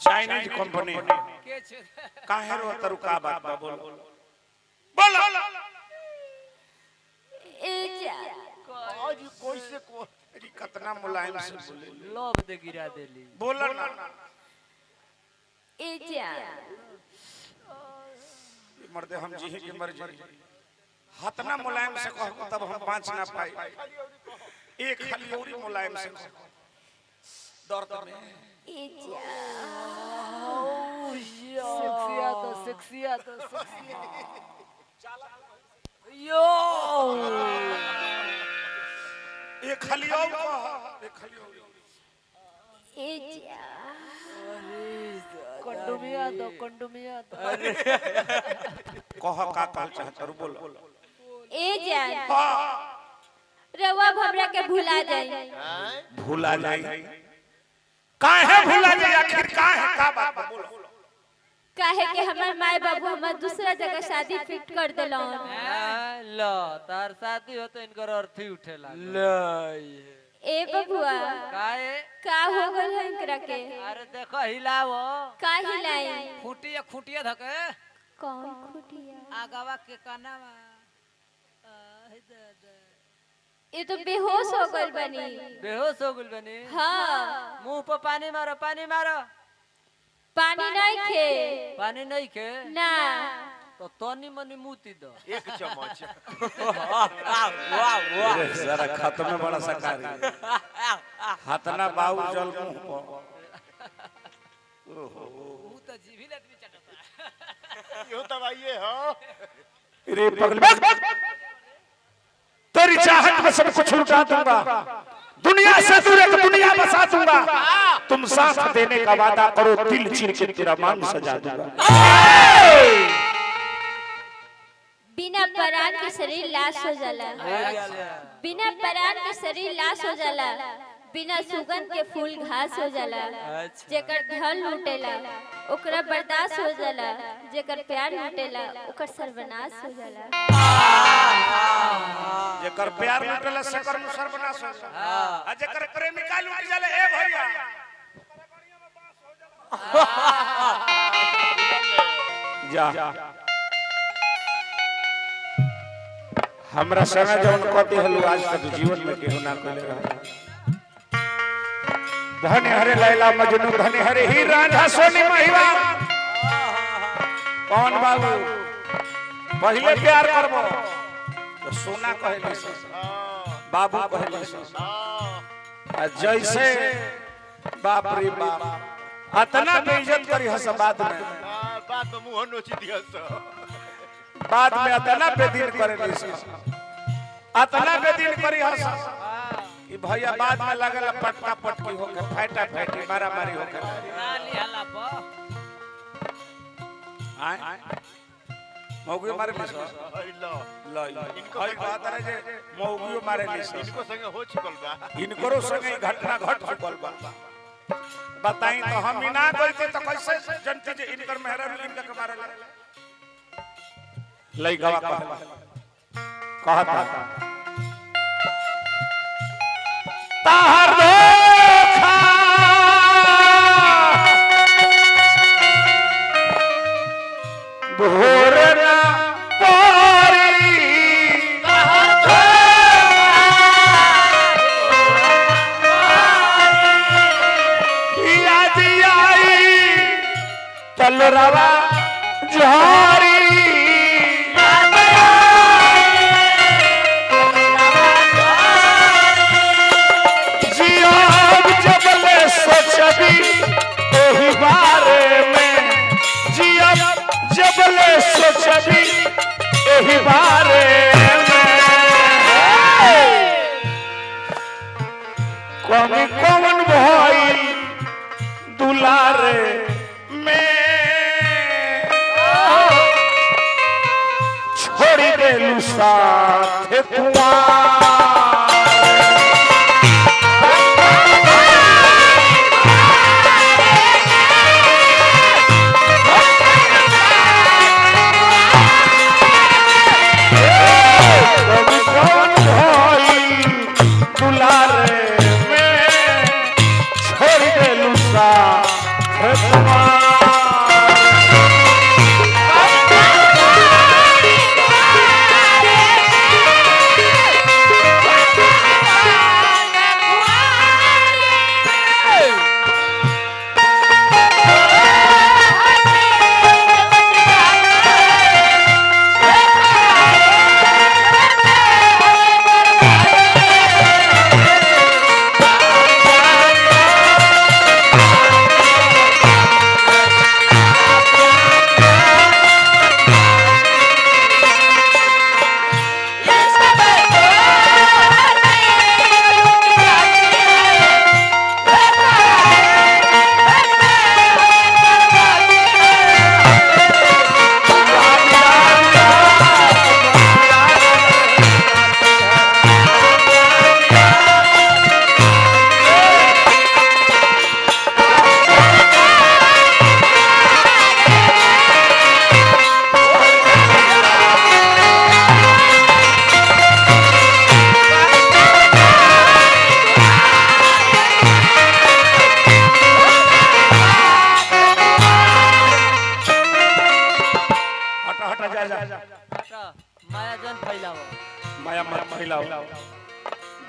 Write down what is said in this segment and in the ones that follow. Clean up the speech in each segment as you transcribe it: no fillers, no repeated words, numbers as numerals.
Chinese company काहे रो तरु का बात बा बोल बोलो ए जा आज कैसे को कितना मुलायम से बोले लोभ दे गिरा देली बोल ना ए जा मर्दे हम जी की मर्जी हतना मुलायम से कहू तब हम बाँच ना पाई एक खाली औरी मुलायम से दर्द में ए जा सेक्सिया तो यो एक खाली और एक खाली और ए जा कंडोमिया दो कह का कहल चाहत रू बोल ए जा रवा भमरा के भुला जाई काहे भुला जाई आखिर काहे का बात बा बोल काहे के हमर माय बाबू हमर दूसरा जगह शादी फिक्स कर देलो लो तार शादी हो तो इनकर अर्थी उठेला ए बबुआ काहे का हो गल है इनकरा के अरे देखो हिलाओ का हिलाई खूटिया धके कौन खुटिया आगावा के कानावा ये तो बेहोश हो गल बनी बेहोश हो गइल बनी हां मुंह पे पानी मारो पानी नहीं खे ना तो तनी मनी मूती दो एक चम्मच वाह जरा खत्म में बड़ा सकारी हाथना बाऊ जल मुंह पर मुंह तो जीभी लतनी चटता यो दवाइए हो रे पगला तेरी चाहत में सब कुछ लुटा दूंगा दुनिया से दूर एक दुनिया बसा दूंगा तुम साथ देने का वादा करो दिल चीर के तेरा मांग सजा दूंगा बिना परान के शरीर लाश हो जाला बिना परान के शरीर लाश हो जाला बिना सुगंध के फूल घास हो जाला जेकर धन लूटेला ओकरा बर्दाश्त हो जाला जेकर प्यार लूटेला ओकर सर्वनाश हो जाला जेकर प्यार लूटेला सेकर सर्वनाश हो जाला आ जेकर प्रेमिका लूट जाला ए भैया जा हमरा संग जौन कति हलु आज तक जीवन में केहू ना कइले रहा धनी हरे लैला मजनू धनी हरे ही राधा सोनी महिवा कौन बाबू पहले प्यार करबो तो सोना कहले से बाबू कहले से आ जैसे बाप रे बाप अतना बेइज्जत करी हस बात में बात मुंह नोची दियस बाद में अतना बेदीन करे से अतना बेदीन करी हस कि भैया बाद में लगल पटका पटकी होके फाटा फाटी मारा मारी होके नाली हला प आय मौगी मारे ले लो लो कोई बात है जे मौगी मारे ले इनको संगे हो चुकल बा इनकरो संगे घटना घट चुकल बा बताई तो हम ही ना बोलते तो कैसे जनती जे इनकर मेहरा इनका के मारे लई गवा कहता ताहर देखा भोर ना पारी ताहर देखा याद आई चल रवा झारी एही बारे में जिया जबले सोचबी एही बारे में कौन भाई दुलारे में छोड़ देलू साथ दुलारे में छोड़ देलू साथ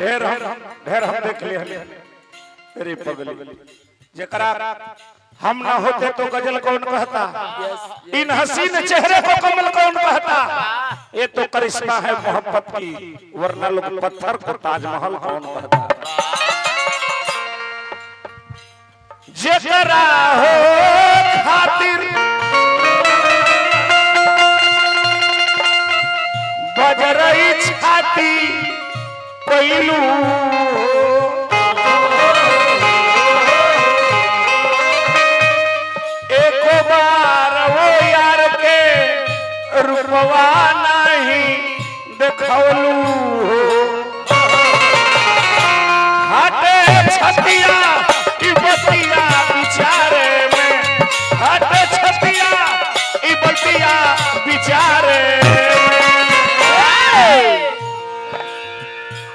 ढेर हम देख लिए तेरी पगली जकरा हम ना होते तो गजल कौन कहता, इन हसीन चेहरे को कमल कौन कहता। ये तो करिश्मा है मोहब्बत की, वरना लोग पत्थर को ताजमहल कौन कहता। जकरा हो खातिर बजरई छाती कोइलू, एको बार वो यार के रूपवा नहीं देखौलू। हटे छतिया ई बतिया बिचारे में, हटे छतिया ई बतिया बिचारे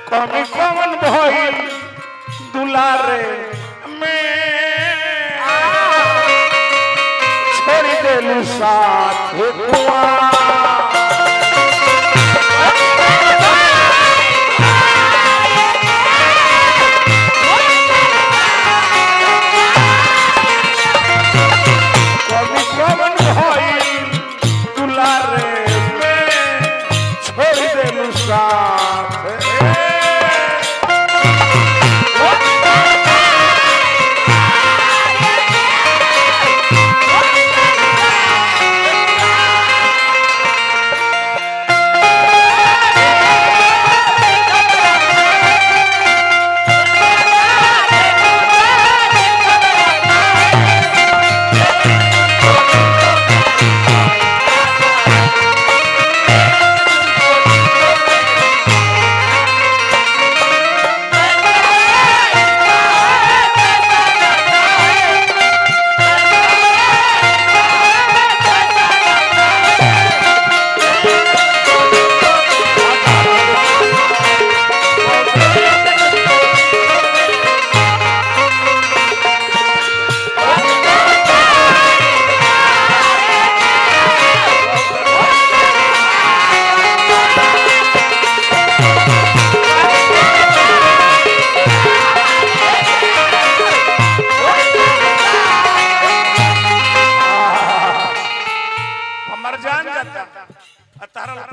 कमी कौन भइल दुलारे में, छोड़ देलू साथ हुआ। कमी कौन भइल दुलारे में, छोड़ देलू साथ।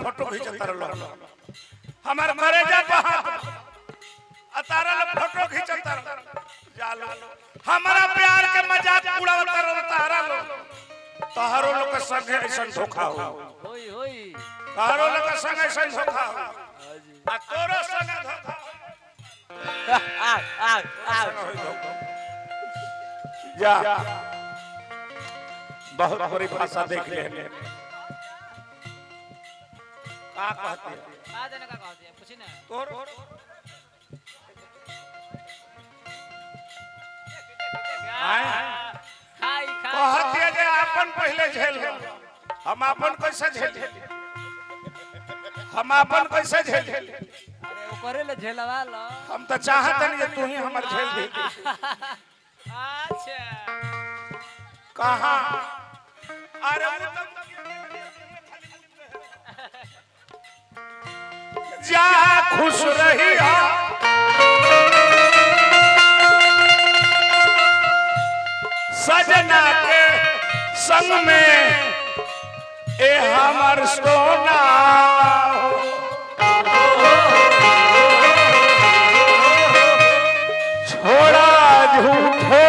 फोटो खींचता रहो हमार घरे जा अतारा फोटो खींचता जालो हमारा प्यार के मजाक उड़ावता रहो तारा लो तोहरो लोग के संगे ऐसा धोखा हो होई होई तोहरो लोग के संगे ऐसा धोखा हो आ तोरो संगे धोखा जा बहुत बड़ी भाषा देख ले का कहते हैं आ जाने का कहते हैं पूछी ना तोर खाई कहते हैं जे अपन पहले झेल हम अपन कैसे झेल हम अपन कैसे झेल अरे ऊपर ले झेलवा लो हम तो चाहत नहीं तू ही हमर झेल दे अच्छा कहां अरे जा खुश रही सजना के संग में ए हमर सोना छोड़ा झूठो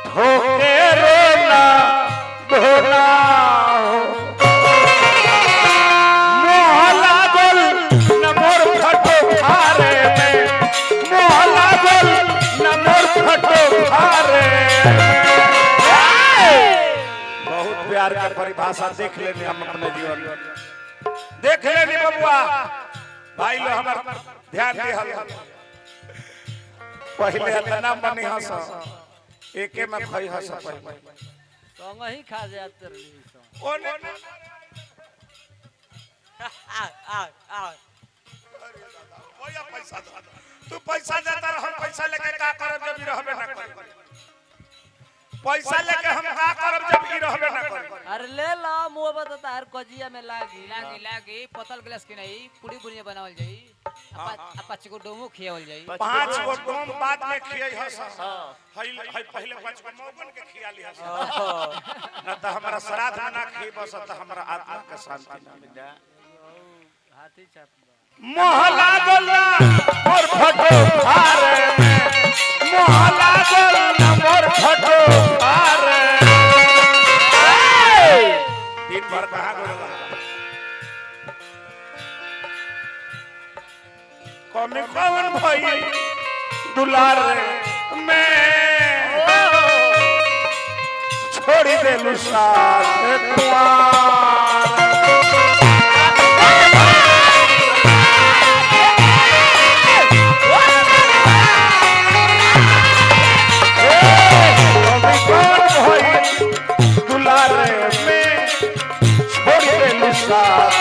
ठोके रोना धोना मोहला गोल न मोर फटो खारे में मोहला गोल न मोर फटो खारे बहुत प्यार का परिभाषा देख लेने हम अपने जीवन में देख लेनी बबुआ भाई लो हमार ध्यान दे पहले इतना बनी हंस एके में खई हंस पहले संग ही खा जात रही सो ओने ओया पैसा दे तू पैसा देता हम पैसा लेके का करब जब रहबे ना कर पैसा लेके हम का करब जब रहबे ना कर अरे ले लो मुंह बता तार कजिया में लागी लागी लागी पतल गिलास के नहीं पूरी बुनिया बनावल जाई पाँच को डोमो खियावल जाई 5 गो डोम बाद में खियाई हस हई पहले 5 गो मौगन के खिया ली हस न त हमरा श्राद्ध में ना खी बस त हमरा आत्मा के शांति ना मिले हाथी चाप मोहला गोला मोर फटो फारे मोहला गोला मोर फटो फारे दिन भर कहां गोला कमी कौन भई दुलार में छोड़ी देलु साथ दुलार में छोड़ी देलु साथ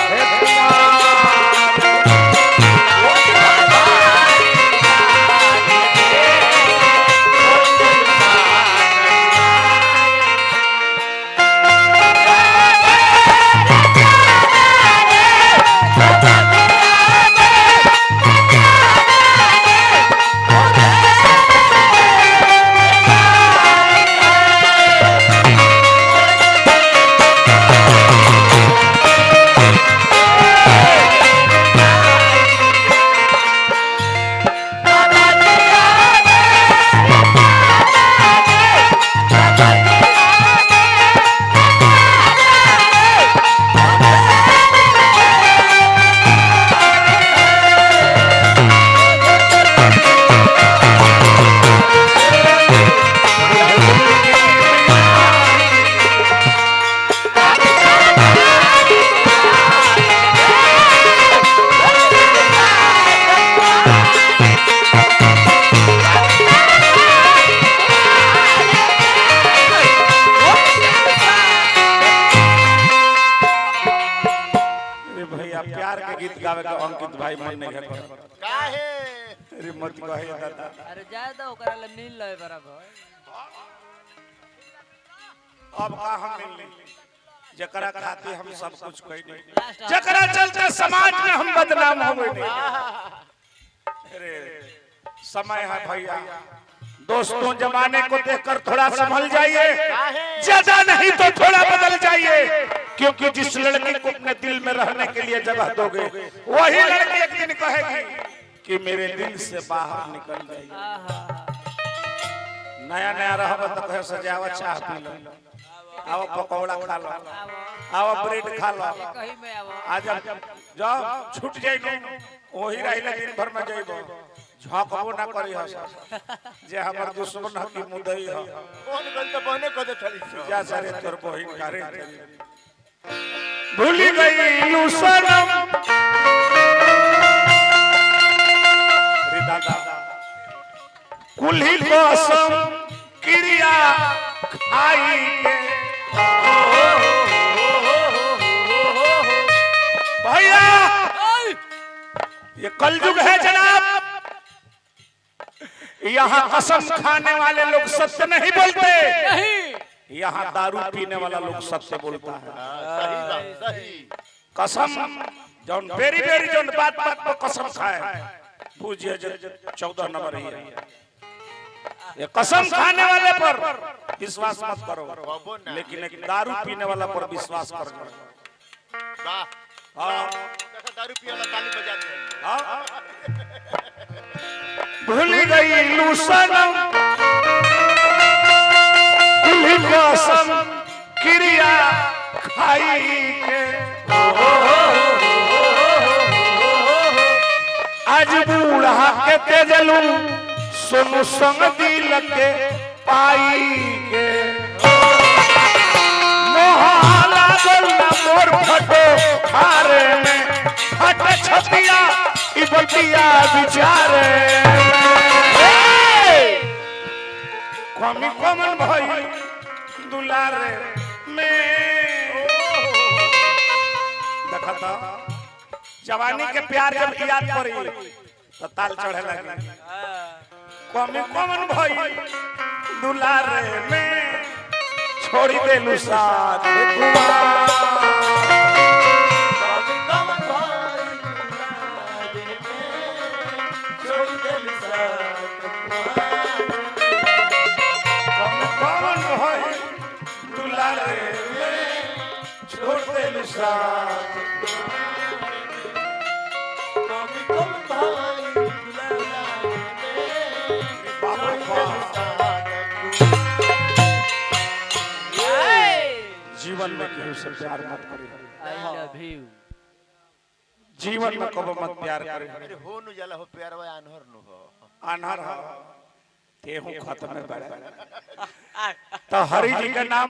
प्यार के गीत गावे का अंकित भाई मन नहीं है काहे अरे मत कहे दादा अरे जाए दो ओकरा ले मिल ले बराबर अब का हम मिल जकरा खातिर हम सब कुछ कह नहीं जकरा चलते समाज में हम बदनाम हो गए अरे समय है भैया दोस्तों जमाने को देखकर थोड़ा संभल जाइए ज्यादा नहीं तो थोड़ा बदल जाइए क्योंकि जिस लड़की को अपने दिल में रहने के लिए जगह दोगे वही लड़की एक दिन कहेगी कि मेरे दिल से बाहर निकल जाइए नया नया रहब तो कहे सजावा चाह पी लो आओ पकौड़ा खा लो आओ ब्रेड खा लो कहीं में आवो आज जाओ छूट जाइए वही रहिला दिन भर में जाइबो झोंकबो ना करी हस जे हमर दुश्मन ह की मुदई ह कौन गल तो बहने को दे चली जा सारे तोर बहिन करे भूल गई लू सनम रे दादा कुल्ही कसम क्रिया खाई के भैया ये कलयुग है जनाब यहाँ कसम खाने वाले लोग सत्य नहीं बोलते यहाँ दारू पीने वाला लोग सत्य बोलता है सही बात सही कसम जौन बेरी बेरी जौन बात बात पर कसम खाए पूछिए 14 नंबर ही है ये कसम खाने वाले पर विश्वास मत करो लेकिन एक दारू पीने वाला पर विश्वास करो वाह हाँ देखो दारू पिया वाला ताली बजा दे हाँ भूल गई लू सनम कुल्ही कसम क्रिया खाई के आज बूढ़ा के तेजलू सुनु संग दिल के पाई के मोहला गोला मोर फटो खारे में फट छतिया ई बतिया विचारे कमी कमन भई दुलारे में देखता जवानी के प्यार जब याद पड़ी तो ताल चढ़े लगे कमी कमन भई दुलारे में छोड़ी देलु साथ बुलावे छोड़ दे साथ जीवन में केहू से प्यार मत करी आई लव यू जीवन में कबो मत प्यार करे अरे हो नु जाला हो प्यारवा अनहर नु हो अनहर हो केहू खत्म में बड़ा तो हरि जी का नाम